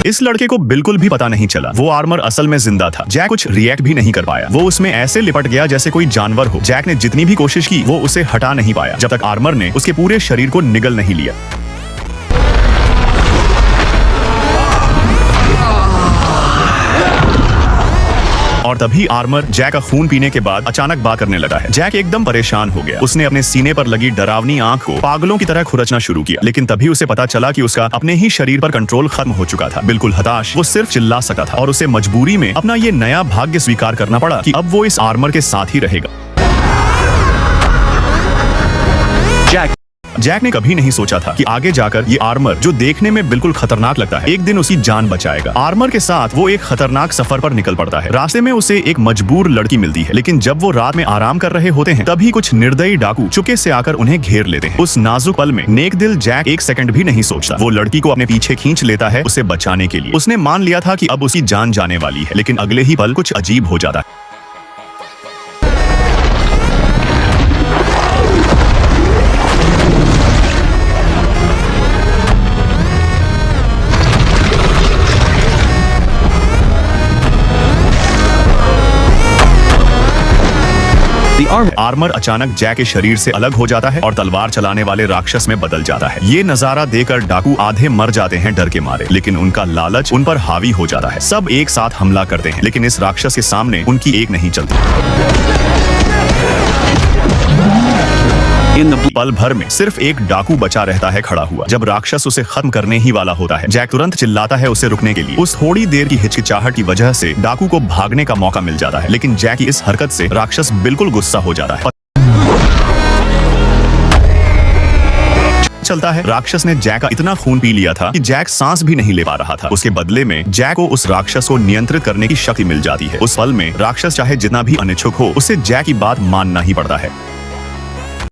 इस लड़के को बिल्कुल भी पता नहीं चला वो आर्मर असल में जिंदा था। जैक कुछ रिएक्ट भी नहीं कर पाया, वो उसमें ऐसे लिपट गया जैसे कोई जानवर हो। जैक ने जितनी भी कोशिश की वो उसे हटा नहीं पाया जब तक आर्मर ने उसके पूरे शरीर को निगल नहीं लिया। और तभी आर्मर जैक का खून पीने के बाद अचानक बात करने लगा है। जैक एकदम परेशान हो गया। उसने अपने सीने पर लगी डरावनी आंख को पागलों की तरह खुरचना शुरू किया, लेकिन तभी उसे पता चला कि उसका अपने ही शरीर पर कंट्रोल खत्म हो चुका था। बिल्कुल हताश वो सिर्फ चिल्ला सका था और उसे मजबूरी में अपना ये नया भाग्य स्वीकार करना पड़ा कि अब वो इस आर्मर के साथ ही रहेगा। जैक ने कभी नहीं सोचा था कि आगे जाकर ये आर्मर, जो देखने में बिल्कुल खतरनाक लगता है, एक दिन उसकी जान बचाएगा। आर्मर के साथ वो एक खतरनाक सफर पर निकल पड़ता है। रास्ते में उसे एक मजबूर लड़की मिलती है, लेकिन जब वो रात में आराम कर रहे होते हैं तभी कुछ निर्दयी डाकू चुपके से आकर उन्हें घेर लेते हैं। उस नाजुक पल में नेक दिल जैक एक सेकंड भी नहीं सोचता। वो लड़की को अपने पीछे खींच लेता है उसे बचाने के लिए। उसने मान लिया था कि अब उसकी जान जाने वाली है, लेकिन अगले ही पल कुछ अजीब हो जाता है। आर्मर अचानक जैक के शरीर से अलग हो जाता है और तलवार चलाने वाले राक्षस में बदल जाता है। ये नजारा देखकर डाकू आधे मर जाते हैं डर के मारे, लेकिन उनका लालच उन पर हावी हो जाता है। सब एक साथ हमला करते हैं, लेकिन इस राक्षस के सामने उनकी एक नहीं चलती। पल भर में सिर्फ एक डाकू बचा रहता है खड़ा हुआ। जब राक्षस उसे खत्म करने ही वाला होता है, जैक तुरंत चिल्लाता है उसे रुकने के लिए। उस थोड़ी देर की हिचकिचाहट की वजह से डाकू को भागने का मौका मिल जाता है, लेकिन जैक की इस हरकत से राक्षस बिल्कुल गुस्सा हो जाता है। चलता है राक्षस ने जैक का इतना खून पी लिया था कि जैक सांस भी नहीं ले पा रहा था। उसके बदले में जैक को उस राक्षस को नियंत्रित करने की शक्ति मिल जाती है। उस पल में राक्षस चाहे जितना भी अनिच्छुक हो, उसे जैक की बात मानना ही पड़ता है।